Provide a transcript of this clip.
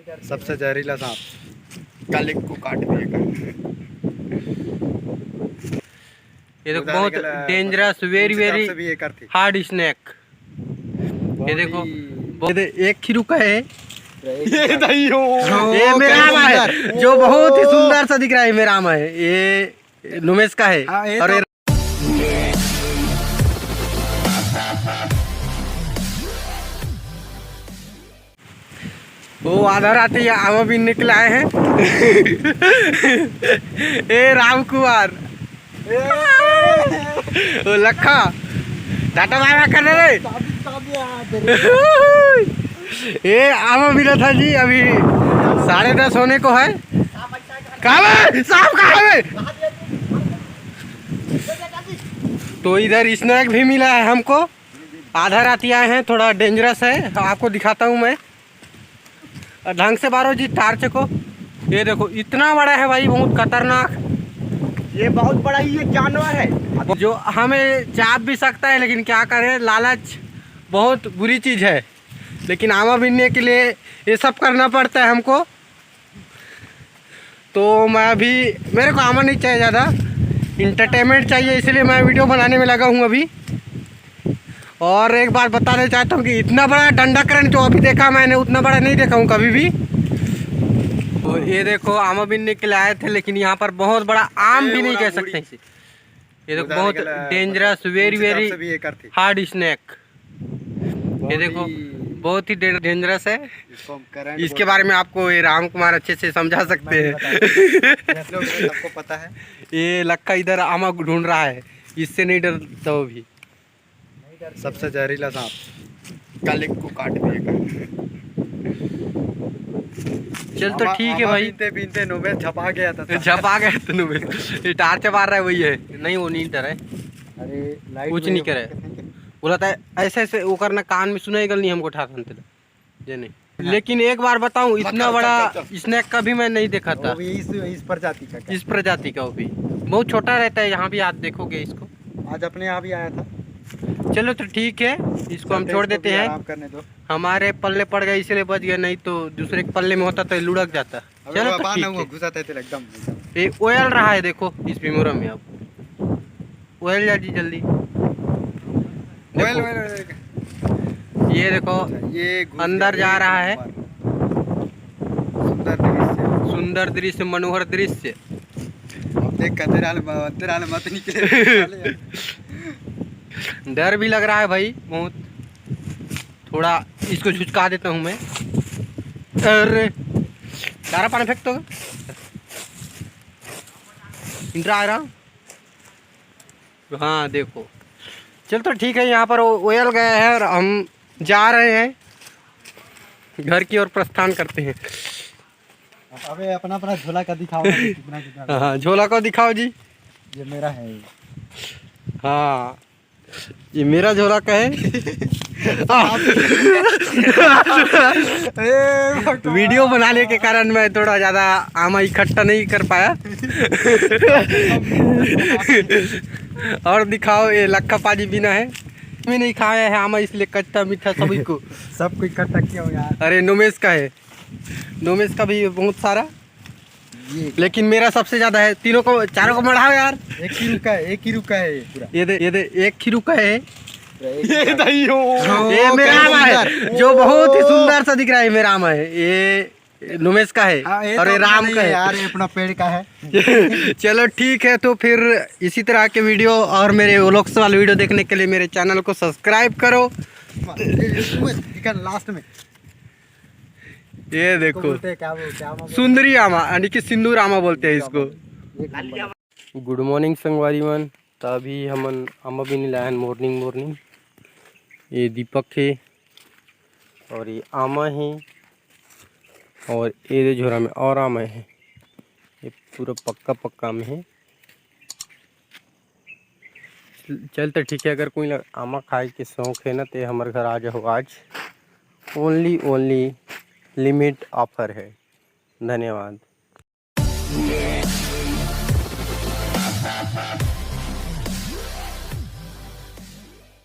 सबसे जहरीला सांप कालिक को काट देगा। ये तो बहुत dangerous very very hard snake. ये देखो एक खीरू का है, ये मेरा आमा है जो बहुत ही सुंदर सा दिख रहा है। मेरा आमा है, ये नुमेश का है। और ये वो आधा रात ही आमा भी निकल आए हैं। ए राम कुमार, वो लखा टाटा बाय करने रे। ये आमा मिला था जी, अभी 10:30 होने को है। कहाँ है सांप, कहाँ है? तो इधर स्नैक भी मिला है हमको। आधा राती आए हैं, थोड़ा डेंजरस है, आपको दिखाता हूँ मैं। ढंग से मारो जी टार्च को। ये देखो इतना बड़ा है भाई, बहुत खतरनाक। ये बहुत बड़ा ही जानवर है जो हमें चाप भी सकता है, लेकिन क्या करें, लालच बहुत बुरी चीज़ है। लेकिन आमा बीनने के लिए ये सब करना पड़ता है हमको। तो मैं अभी, मेरे को आमा नहीं चाहिए, ज़्यादा इंटरटेनमेंट चाहिए, इसलिए मैं वीडियो बनाने में लगा हूँ अभी। और एक बात बताना चाहता हूँ कि इतना बड़ा डंडाकरण जो अभी देखा मैंने, उतना बड़ा नहीं देखा हूँ कभी भी। तो ये देखो आमा बीनने के लिए आए थे, लेकिन यहाँ पर बहुत बड़ा आम भी नहीं कह सकते। ये देखो बहुत dangerous very very hard snake. ये देखो बहुत ही डेंजरस है। इसके बारे में आपको ये राम कुमार अच्छे से समझा सकते हैं। सबको पता है। ये लक्का इधर आमा ढूंढ रहा है, इससे नहीं डरता वो भी। सबसे जहरीला सांप कालिक को काट देगा। चल तो ठीक है भाई। बीनते बीनते नुमेश झपा गया था। झपा गया तो नुमेश ये टार्च मार रहा है, वही है। नहीं वो नहीं डरा है, अरे कुछ नहीं करे। बोला था ऐसे ऐसे वो करना, कान में सुनाई गल नहीं हमको ठाकन ये नहीं। लेकिन एक बार बताऊं, इतना बड़ा स्नैक कभी मैं नहीं देखा था। इस प्रजाति का, इस प्रजाति का वो भी बहुत छोटा रहता है। यहाँ भी आप देखोगे इसको, आज अपने यहाँ भी आया था। चलो तो ठीक है, इसको हम छोड़ देते हैं। आराम करने दो। हमारे पल्ले पड़ गए इसलिए बच गया, नहीं तो दूसरे के पल्ले में होता तो लुढ़क जाता। चलो तो ठीक है। घुसा था एकदम। ये ओयल रहा है, देखो इस बीमोरा में। अब ओयल जा जी जल्दी। ये देखो ये अंदर जा रहा है। सुंदर दृश्य, मनोहर दृश्य। देख कर मत निकले। डर भी लग रहा है भाई बहुत। थोड़ा इसको झुचका देता हूँ मैं। अरे सारा पानी फेंक तो इंद्रा आ रहा। हाँ देखो, चल तो ठीक है। यहाँ पर ओयल गया है और हम जा रहे हैं घर की ओर प्रस्थान करते हैं। अबे अपना अपना झोला का दिखाओ। कितना हाँ झोला को दिखाओ जी। ये मेरा है। हाँ ये मेरा झोला का है। वीडियो बनाने के कारण मैं थोड़ा ज़्यादा आमा इकट्ठा नहीं कर पाया। और दिखाओ, ये लक्का पाजी बिना है, मैं नहीं खाया है आमा, इसलिए कच्चा मीठा सभी को सबको इकट्ठा किया हो यार। अरे नुमेश का है, नुमेश का भी बहुत सारा, लेकिन मेरा सबसे ज्यादा है। तीनों को, चारों को बढ़ाओ यार। एक ही रुका है ये पूरा। ये दे एक खीरू का है। ये मेरा आमा है जो बहुत ही सुंदर सा दिख रहा है। मेरा आमा है, ये नुमेश का है। और ये राम का है यार, ये अपना पेड़ का है। चलो ठीक है, तो फिर इसी तरह के वीडियो और मेरे व्लॉग्स वाले वीडियो देखने के लिए मेरे चैनल को सब्सक्राइब करो। लास्ट में ये देखो क्या सुंदरी आमा, यानी कि सिंदूर आमा बोलते हैं इसको। गुड मॉर्निंग संगवारी मन। तभी हम आमा भी नहीं लाए मॉर्निंग। ये दीपक है और ये आमा है, और ये झोरा में और आमा है। ये पूरा पक्का में है। चल तो ठीक है, अगर कोई आमा खाए के शौक है ना, तो हमारे घर आ जाओ आज। ओनली लिमिट ऑफर है। धन्यवाद।